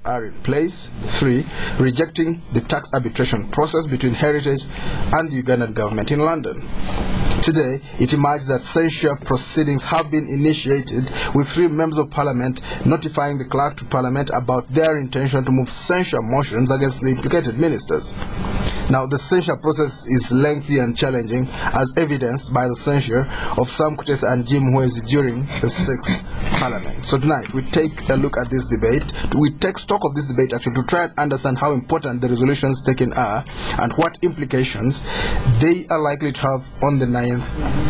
are in place. 3. Rejecting the tax arbitration process between Heritage and the Ugandan government in London. Today, it emerged that censure proceedings have been initiated, with 3 members of parliament notifying the clerk to parliament about their intention to move censure motions against the implicated ministers. Now, the censure process is lengthy and challenging, as evidenced by the censure of Sam Kutesa and Jim Mwezi during the 6th Parliament. So tonight, we take a look at this debate. We take stock of this debate actually to try and understand how important the resolutions taken are and what implications they are likely to have on the 9th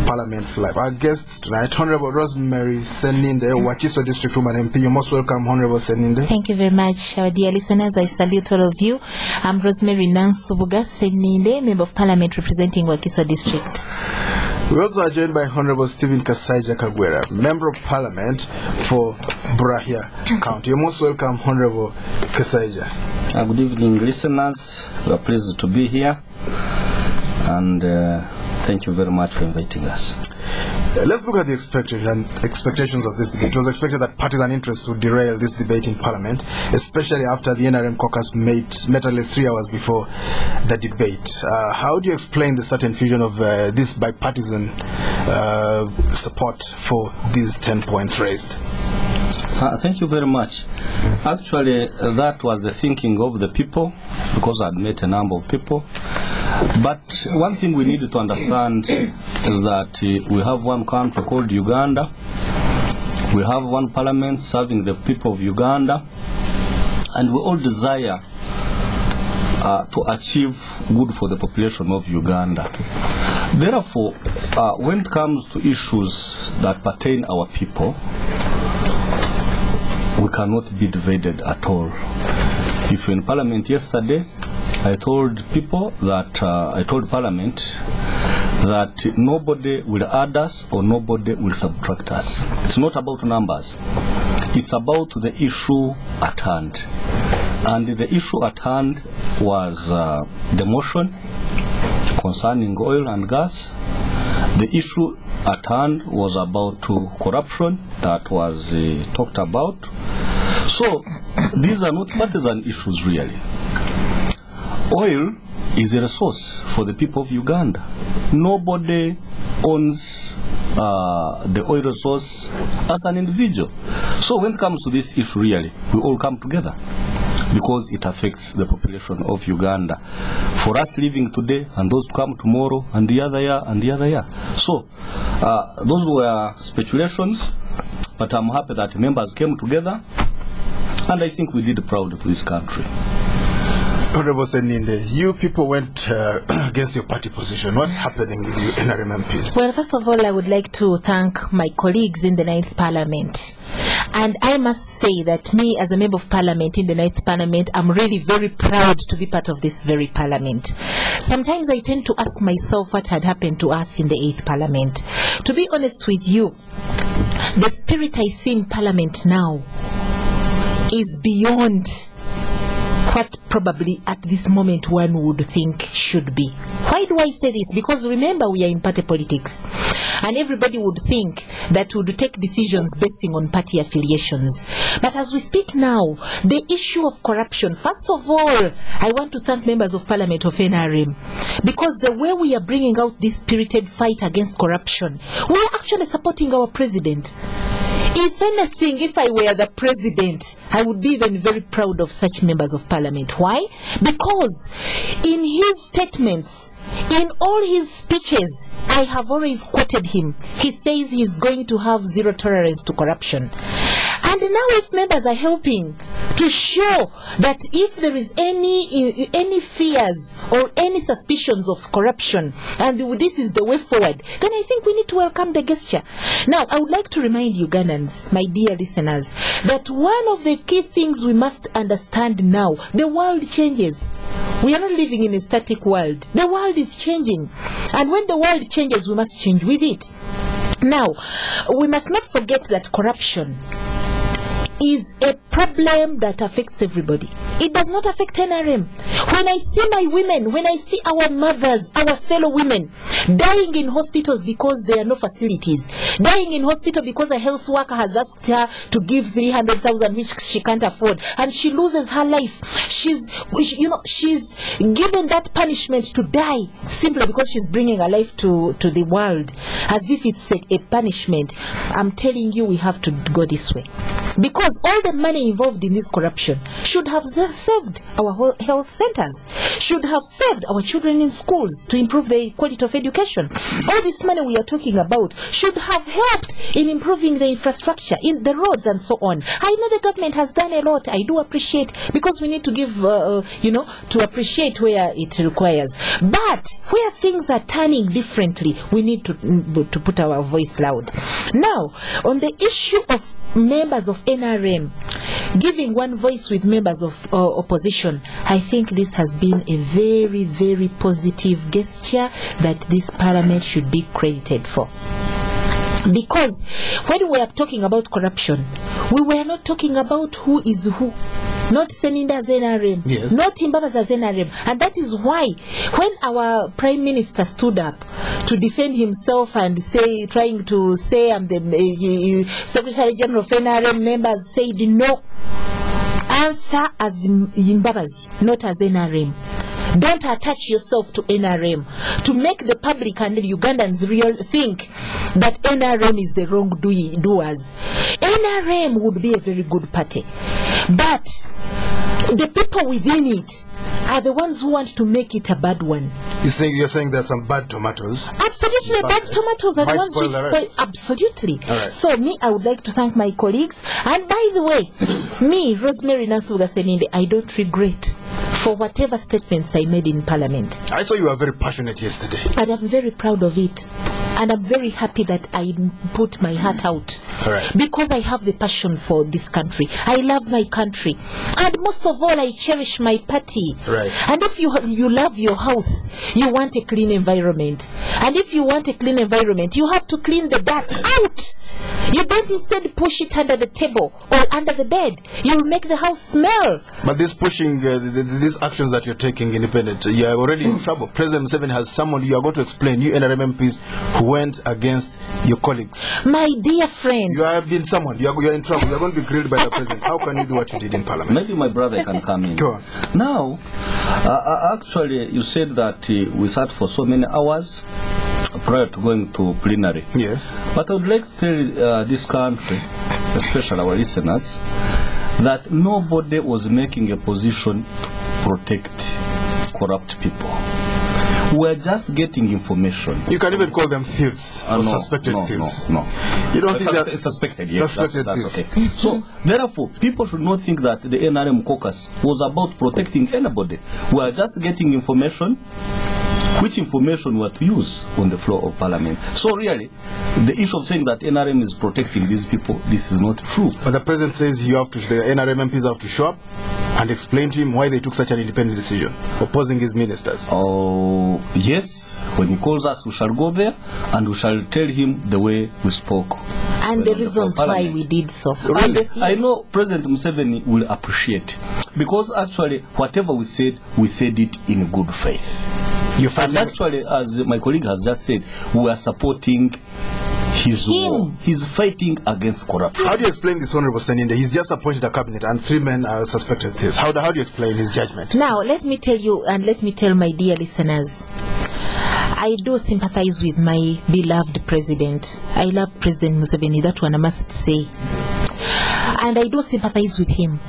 Parliament's life. Our guests tonight, Honorable Rosemary Seninde, Wakiso District Woman MP. You're most welcome, Honorable Seninde. Thank you very much, our dear listeners. I salute all of you. I'm Rosemary Nansubuga Seninde, Member of Parliament representing Wakiso District. We also are joined by Honorable Stephen Kasaija Kagwera, Member of Parliament for Burahya County. You're most welcome, Honorable Kasaija. Good evening, listeners. We are pleased to be here, and thank you very much for inviting us. Let's look at the expectations of this debate. It was expected that partisan interests would derail this debate in Parliament, especially after the NRM caucus met at least 3 hours before the debate. How do you explain the sudden fusion of this bipartisan support for these 10 points raised? Thank you very much. Actually, that was the thinking of the people, because I'd met a number of people. But one thing we need to understand is that we have one country called Uganda. We have one parliament serving the people of Uganda, and we all desire to achieve good for the population of Uganda. Therefore, when it comes to issues that pertain our people, we cannot be divided at all. If you're in Parliament yesterday, I told people that, I told Parliament that nobody will add us or nobody will subtract us. It's not about numbers. It's about the issue at hand. And the issue at hand was the motion concerning oil and gas. The issue at hand was about corruption that was talked about. So these are not partisan issues really. Oil is a resource for the people of Uganda. Nobody owns the oil resource as an individual. So when it comes to this issue really, we all come together because it affects the population of Uganda. For us living today and those who come tomorrow and the other year and the other year. So those were speculations, but I'm happy that members came together, and I think we did proud of this country. Honorable Seninde, you people went against your party position. What's happening with you NRM MPs? Well, first of all, I would like to thank my colleagues in the 9th Parliament. And I must say that me, as a Member of Parliament in the 9th Parliament, I'm really very proud to be part of this very Parliament. Sometimes I tend to ask myself what had happened to us in the 8th Parliament. To be honest with you, the spirit I see in Parliament now is beyond what probably at this moment one would think should be. Why do I say this? Because remember, we are in party politics, and everybody would think that we would take decisions based on party affiliations. But as we speak now, the issue of corruption, first of all, I want to thank members of Parliament of NRM, because the way we are bringing out this spirited fight against corruption, we are actually supporting our president. If anything, if I were the president, I would be even very proud of such members of Parliament. Why? Because in his statements, in all his speeches, I have always quoted him. He says he's going to have zero tolerance to corruption. And now if members are helping to show that if there is any fears or any suspicions of corruption, and this is the way forward, then I think we need to welcome the gesture. Now, I would like to remind Ugandans, my dear listeners, that one of the key things we must understand now, the world changes. We are not living in a static world. The world is changing. And when the world changes, we must change with it. Now, we must not forget that corruption is a problem that affects everybody. It does not affect NRM. When I see my women, when I see our mothers, our fellow women dying in hospitals because there are no facilities, dying in hospital because a health worker has asked her to give 300,000 which she can't afford, and she loses her life. She's given that punishment to die simply because she's bringing a life to the world, as if it's a punishment. I'm telling you, we have to go this way, because all the money involved in this corruption should have saved our health centers, should have saved our children in schools to improve the quality of education. All this money we are talking about should have helped in improving the infrastructure, in the roads and so on. I know the government has done a lot. I do appreciate, because we need to give, to appreciate where it requires. But where things are turning differently, we need to put our voice loud. Now, on the issue of members of NRM giving one voice with members of opposition, I think this has been a very, very positive gesture that this parliament should be credited for. Because when we are talking about corruption, we were not talking about who is who. Not Seninde as NRM, yes, not Timbabas as NRM. And that is why when our Prime Minister stood up to defend himself and trying to say I'm the Secretary General of NRM, members said no. Answer as Zimbabwe, not as NRM. Don't attach yourself to NRM to make the public and the Ugandans think that NRM is the wrongdoers. NRM would be a very good party, but the people within it are the ones who want to make it a bad one. You're saying there's some bad tomatoes? Absolutely, bad tomatoes are the ones which spoil. Absolutely. Right. So I would like to thank my colleagues. And by the way, me, Rosemary Nasuga Seninde, I don't regret for whatever statements I made in Parliament. I saw you were very passionate yesterday. And I'm very proud of it. And I'm very happy that I put my heart out. Right. Because I have the passion for this country. I love my country. And most of all, I cherish my party. Right. And if you love your house, you want a clean environment. And if you want a clean environment, you have to clean the dirt out. You don't instead push it under the table or under the bed. You'll make the house smell. But this pushing, these actions that you're taking independent, you are already in trouble. President Museveni has summoned you. Are going to explain, you NRM MPs who went against your colleagues. My dear friend. You have been summoned. You are in trouble. You are going to be grilled by the president. How can you do what you did in Parliament? Maybe my brother can come in. Go on. Now, actually, you said that we sat for so many hours prior to going to plenary. Yes. But I would like to tell this country, especially our listeners, that nobody was making a position to protect corrupt people. We're just getting information. You can even call them thieves or suspected thieves. No. You don't think that suspected? Yes, suspected that's okay. So, therefore, people should not think that the NRM caucus was about protecting anybody. We are just getting information, which information were to use on the floor of Parliament. So really, the issue of saying that NRM is protecting these people, this is not true. But the president says the NRM MPs have to show up and explain to him why they took such an independent decision, opposing his ministers. Oh, yes. When he calls us, we shall go there and we shall tell him the way we spoke. And the reasons why we did so. Really, I know President Museveni will appreciate, because actually whatever we said it in good faith. And actually, as my colleague has just said, we are supporting his war. He's fighting against corruption. How do you explain this, Honorable Seninde? He's just appointed a cabinet and 3 men are suspected thieves. How do you explain his judgment? Now, let me tell you, and let me tell my dear listeners, I do sympathize with my beloved president. I love President Museveni, that one I must say. And I do sympathize with him.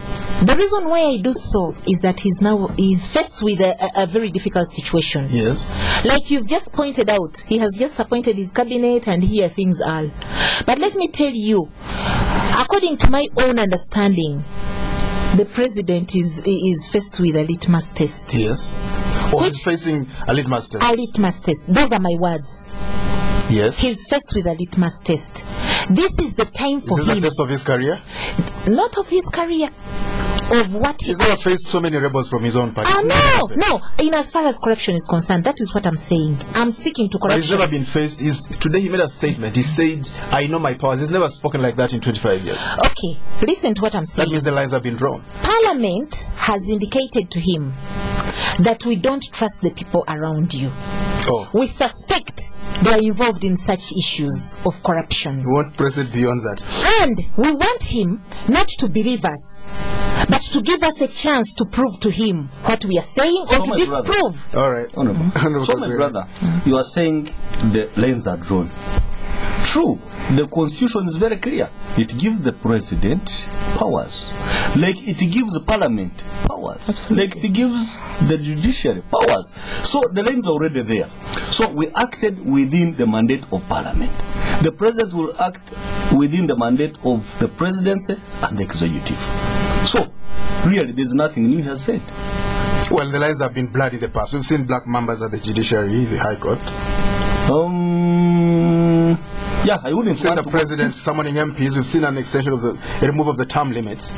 The reason why I do so is that he's faced with a very difficult situation. Yes. Like you've just pointed out, he has just appointed his cabinet and here things are. But let me tell you, according to my own understanding, the president is faced with a litmus test. Yes. Or he's facing a litmus test. A litmus test. Those are my words. Yes. He's faced with a litmus test. This is the time for him. Is this the test of his career? Not of his career. of what He's never faced so many rebels from his own party. No. In as far as corruption is concerned, that is what I'm saying. I'm sticking to corruption. But he's never been faced. Today he made a statement. He said, I know my powers. He's never spoken like that in 25 years. Okay, listen to what I'm saying. That means the lines have been drawn. Parliament has indicated to him that we don't trust the people around you. Oh. We suspect they are involved in such issues of corruption. We won't press it beyond that. And we want him not to believe us, but to give us a chance to prove to him what we are saying or to disprove. All right. Honorable. So, my brother, you are saying the lines are drawn. True, the constitution is very clear. It gives the president powers, like it gives the parliament powers. Absolutely. Like it gives the judiciary powers. So the lines are already there. So we acted within the mandate of parliament. The president will act within the mandate of the presidency and the executive. So really there's nothing new he has said. Well, the lines have been blurred in the past. We've seen black members at the judiciary, the high court. Yeah, I wouldn't. We've seen the president summoning MPs. We've seen an extension of the removal of the term limits.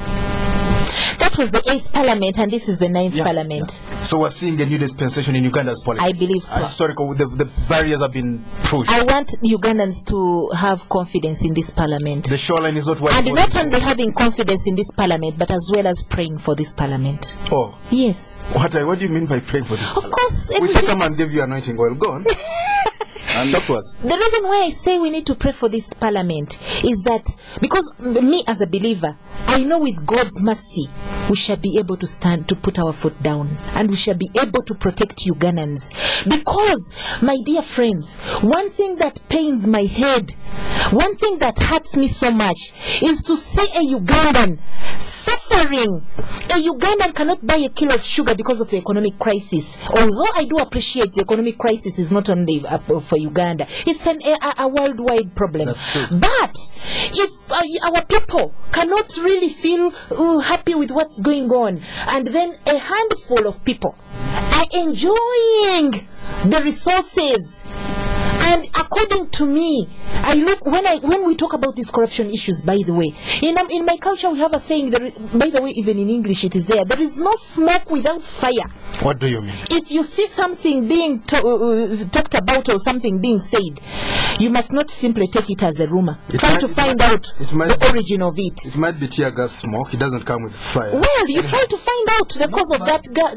That was the 8th parliament, and this is the 9th parliament. Yeah. So we're seeing a new dispensation in Uganda's politics. I believe so. Historical, the barriers have been pushed. I want Ugandans to have confidence in this parliament. The shoreline is not wide. And not only having confidence in this parliament, but as well as praying for this parliament. Oh. Yes. What do you mean by praying for this parliament? Of course. We see someone gave you anointing oil. Go on. And that was the reason why I say we need to pray for this parliament is that because me as a believer, I know with God's mercy we shall be able to stand to put our foot down, and we shall be able to protect Ugandans. Because, my dear friends, one thing that pains my head, one thing that hurts me so much is to see a Ugandan suffering. A Ugandan cannot buy a kilo of sugar because of the economic crisis. Although I do appreciate the economic crisis is not only for Uganda, it's a worldwide problem. That's true. But if our people cannot really feel happy with what's going on, and then a handful of people are enjoying the resources, and according to me, I look when we talk about these corruption issues. By the way, in my culture we have a saying. By the way, even in English it is there. There is no smoke without fire. What do you mean? If you see something being talked about or something being said, you must not simply take it as a rumor. Try to find out the origin of it. It might be tear gas smoke. It doesn't come with fire. Well, you try to find out the cause of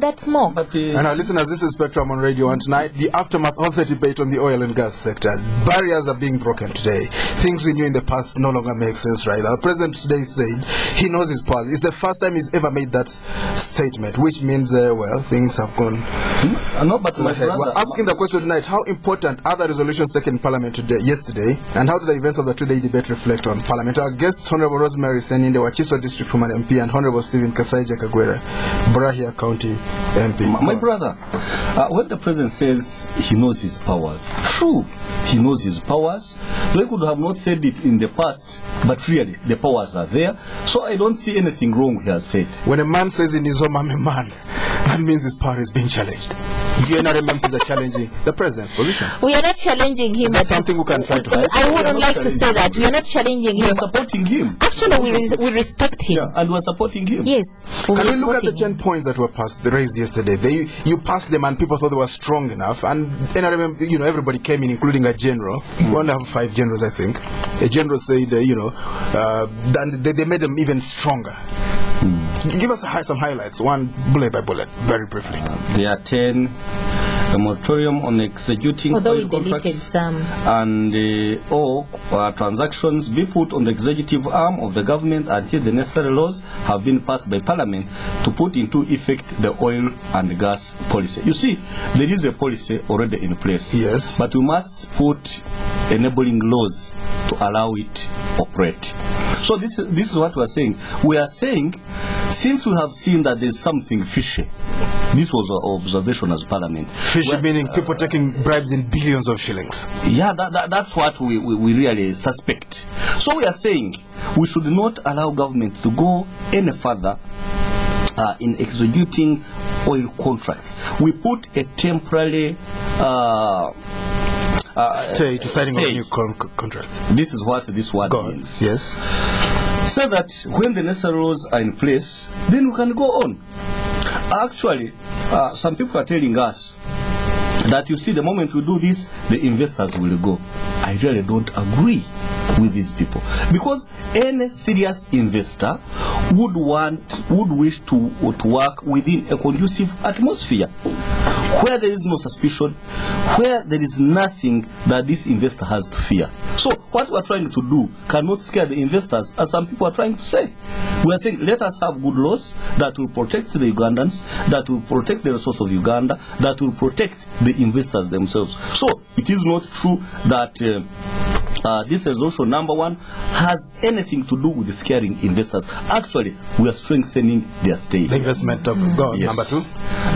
that smoke. And now, listeners, this is Spectrum on Radio 1 tonight. The aftermath of the debate on the oil and gas sector. Barriers are being broken today. Things we knew in the past no longer make sense, right? Our president today said he knows his powers. It's the first time he's ever made that statement, which means, well, things have gone ahead. We're asking the question tonight, how important are the resolutions taken in Parliament yesterday, and how do the events of the two-day debate reflect on Parliament? Our guests, Honorable Rosemary Seninde, Wakiso District Woman MP, and Honorable Stephen Kasaija Kagwera, Burahya County MP. My brother, when the president says he knows his powers, true, he knows his powers. They could have not said it in the past, but really, the powers are there. So I don't see anything wrong he has said. When a man says in his home, I'm a man, that means his power is being challenged. The NRM MPs are challenging the president's position. We are not challenging him. That's something we can try to hide. I wouldn't like to say that. We are not challenging him. We are supporting him. Actually, we respect him. Yeah, and we are supporting him. Yes. Can we look at the 10 points that were raised yesterday? You passed them and people thought they were strong enough. And NRM, everybody came in, including a general. We only have 5 generals, I think. A general said, they made them even stronger. Give us some highlights, one bullet by bullet, very briefly. There are 10. A moratorium on executing oil contracts and all transactions be put on the executive arm of the government until the necessary laws have been passed by Parliament to put into effect the oil and gas policy. You see, there is a policy already in place. Yes. But we must put enabling laws to allow it to operate. So this is what we are saying. We are saying, since we have seen that there is something fishy, this was our observation as Parliament. Fishy meaning people taking bribes in billions of shillings. Yeah, that's what we really suspect. So we are saying we should not allow government to go any further in executing oil contracts. We put a temporary stay to signing of new contracts. This is what this word means. Yes. so that when the necessary laws are in place, then we can go on. Actually, some people are telling us that, you see, the moment we do this, the investors will go. I really don't agree with these people, because any serious investor would wish to work within a conducive atmosphere where there is no suspicion, where there is nothing that this investor has to fear. So what we are trying to do cannot scare the investors, as some people are trying to say. We are saying, let us have good laws that will protect the Ugandans, that will protect the resource of Uganda, that will protect the investors themselves. So it is not true that this resolution number 1 has anything to do with scaring investors. Actually, we are strengthening their stake. The investment of God. Yes.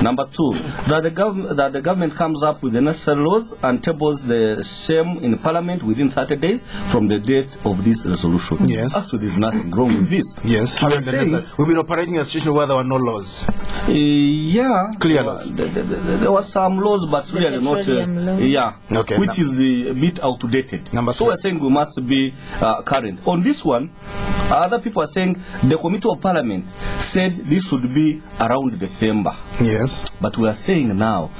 Number two, that the government comes up with the necessary laws and tables the same in Parliament within 30 days from the date of this resolution. Yes. Actually, there's nothing wrong with this. Yes. We've been operating in a situation where there were no laws. Yeah. Clear laws. There were some laws, but really not. Yeah. Okay. Which is a bit outdated. So we're saying we must be current. On this one, other people are saying the Committee of Parliament said this should be around December. Yes. But we are saying now,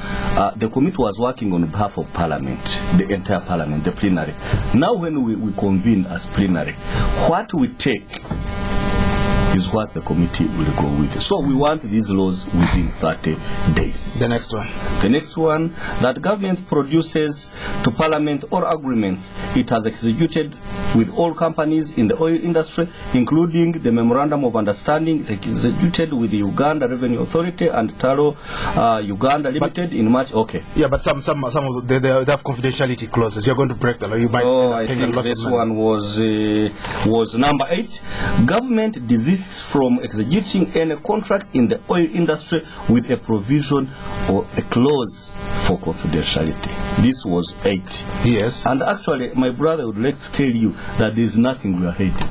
the committee was working on behalf of Parliament, the entire Parliament, the plenary. Now when we convene as plenary, what we take is what the committee will go with. So we want these laws within 30 days. The next one. The next one, that government produces to Parliament all agreements it has executed with all companies in the oil industry, including the Memorandum of Understanding executed with the Uganda Revenue Authority and Taro Uganda Limited in March. Okay. Yeah, but some of they have confidentiality clauses. You're going to break the law. You might. I think this one was number 8. Government desists from executing any contract in the oil industry with a provision or a clause for confidentiality. This was 8. Yes. And actually, my brother would like to tell you that there is nothing we are hating.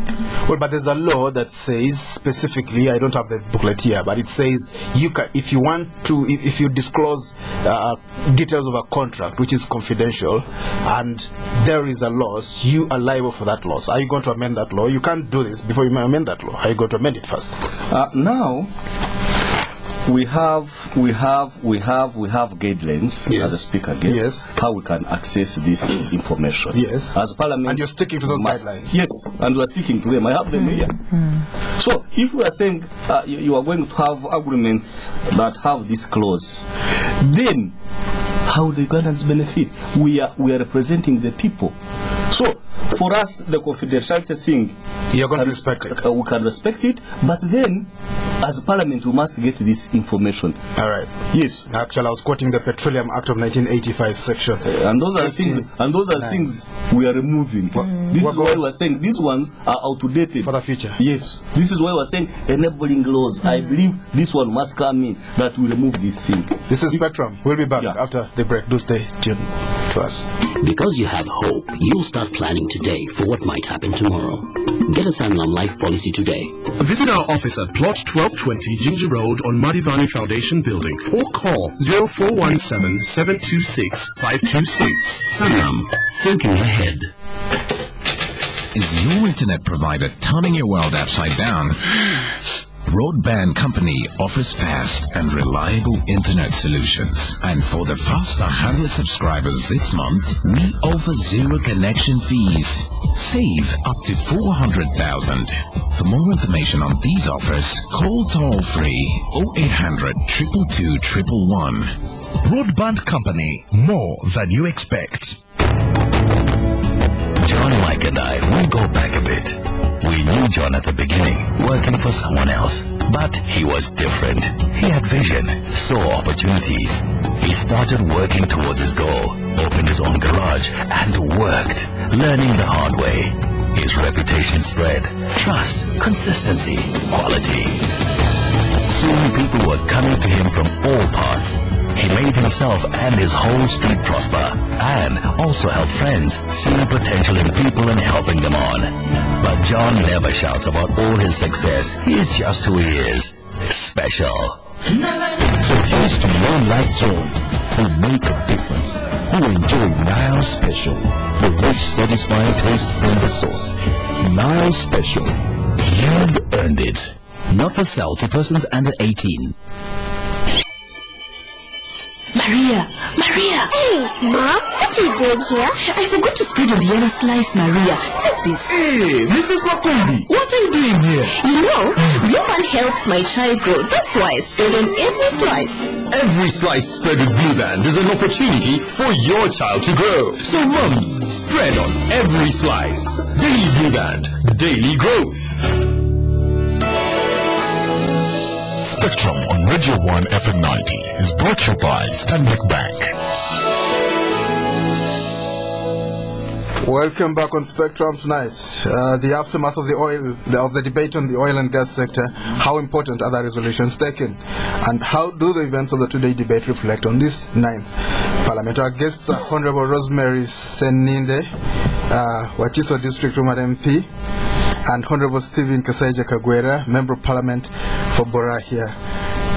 Well, but there's a law that says specifically, I don't have the booklet here, but it says you can, if you disclose details of a contract which is confidential and there is a loss, you are liable for that loss. Are you going to amend that law? You can't do this before you amend that law. Are you going to amend it first? Now we have guidelines, yes, as a speaker gave, yes, how we can access this information. Yes. As Parliament. And you're sticking to those guidelines. Yes, and we're sticking to them. I have them here. So if we are saying you are going to have agreements that have this clause, then how the Ugandans benefit? We are representing the people. So for us, the confidentiality thing, you're going to respect it. We can respect it, but then, as Parliament, we must get this information. All right. Yes. Actually, I was quoting the Petroleum Act of 1985 section. And those are things. And those are things we are removing. This is why we are saying these ones are outdated for the future. Yes. This is why we are saying enabling laws. I believe this one must come in that will remove this thing. This is Spectrum. We'll be back after the break. Do stay tuned to us. Because you have hope, you'll start planning today for what might happen tomorrow. Get a Sanlam Life policy today. Visit our office at Plot 1220 Ginger Road on Madivani Foundation Building or call 0417 726 526. Sanlam, thinking ahead. Is your internet provider turning your world upside down? Broadband Company offers fast and reliable internet solutions. And for the first 100 subscribers this month, we offer 0 connection fees. Save up to 400,000. For more information on these offers, call toll-free 0800 222 111. Broadband Company, more than you expect. John, Mike and I, we go back a bit. We knew John at the beginning, working for someone else. But he was different. He had vision, saw opportunities. He started working towards his goal, opened his own garage, and worked, learning the hard way. His reputation spread. Trust, consistency, quality. Soon people were coming to him from all parts. He made himself and his whole street prosper, and also helped friends see potential in people and helping them on. But John never shouts about all his success. He's just who he is. Special. So here's to men like John, who make a difference, who enjoy Nile Special, the rich, satisfying taste from the source. Nile Special. You've earned it. Not for sale to persons under 18. Maria! Hey, Mom, what are you doing here? I forgot to spread on the other slice, Maria. Take this. Hey, Mrs. Makundi, what are you doing here? You know, Blue Band helps my child grow. That's why I spread on every slice. Every slice spread with Blue Band is an opportunity for your child to grow. So mums, spread on every slice. Daily Blue Band, daily growth. Spectrum on Radio 1 FM 90 is brought to you by Stanbic Bank. Welcome back on Spectrum tonight. The aftermath of the debate on the oil and gas sector. How important are the resolutions taken, and how do the events of the two-day debate reflect on this 9th Parliament? Our guests are Honorable Rosemary Seninde, Wakiso District Woman MP, and Honorable Stephen Kasaija Kagwera, Member of Parliament for Burahya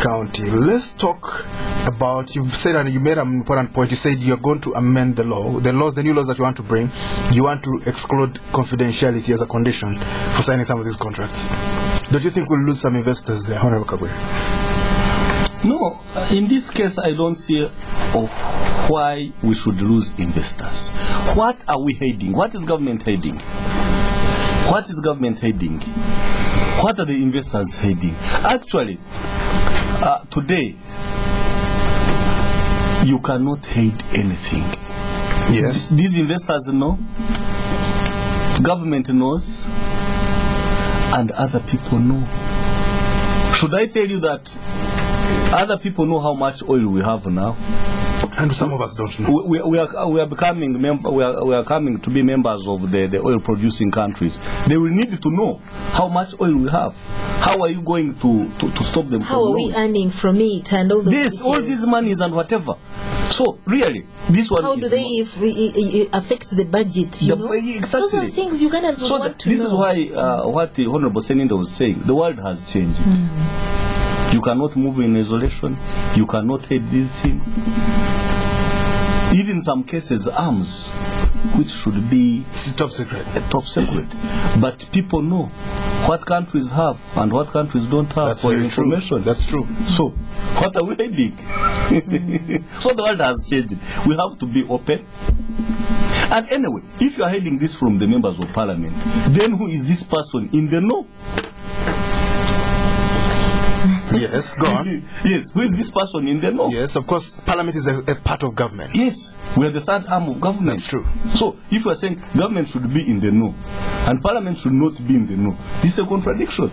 County. Let's talk about, you've said, and you made an important point, you said you're going to amend the law, the new laws that you want to bring. You want to exclude confidentiality as a condition for signing some of these contracts. Don't you think we'll lose some investors there, Honorable Kagwera? No, in this case, I don't see why we should lose investors. What are we heading? What is government heading? What is government heading? What are the investors heading? Actually, today, you cannot hide anything. Yes. These investors know, government knows, and other people know. Should I tell you that other people know how much oil we have now? And some of us don't know. We are coming to be members of the oil producing countries. They will need to know how much oil we have. How are you going to stop them? How are we earning from it and all those all these monies and whatever. So really, this one. How do they affect the budget? You know? Exactly. Those are things Ugandans will want to know. This is why what the Honorable Seninde was saying. The world has changed. You cannot move in isolation. You cannot hate these things. Even some cases, arms, which should be top secret. Top secret. But people know what countries have and what countries don't have. That's for very information. True. That's true. So, what are we hiding? So the world has changed. We have to be open. And anyway, if you are hiding this from the members of parliament, then who is this person in the know? Yes, go on. Yes, who is this person in the know? Yes, of course, parliament is a part of government. Yes, we are the third arm of government. That's true. So, if you are saying government should be in the know, and parliament should not be in the know, this is a contradiction.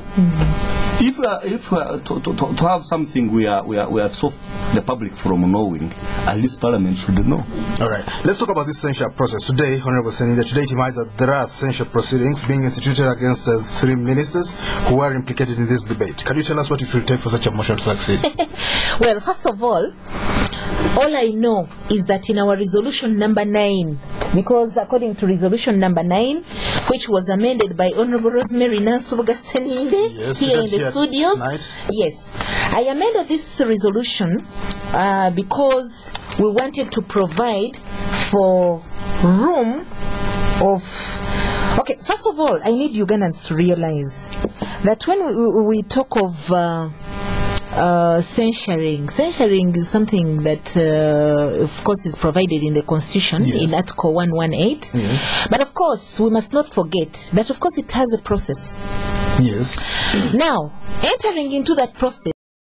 If we are to have something we are so the public from knowing, at least parliament should know. All right, let's talk about this censure process. Today, Honorable Seninde, today it emerged that there are censure proceedings being instituted against 3 ministers who are implicated in this debate. Can you tell us what it will take for such a motion to succeed? Well, first of all I know is that in our resolution number 9, because according to resolution number 9, which was amended by Honorable Rosemary Seninde, yes, here in the studios, yes, I amended this resolution because we wanted to provide for room of. Okay, first of all, I need Ugandans to realize that when we talk of censuring is something that of course is provided in the constitution, yes, in article 118, yes. But of course we must not forget that of course it has a process. Yes. Now, entering into that process,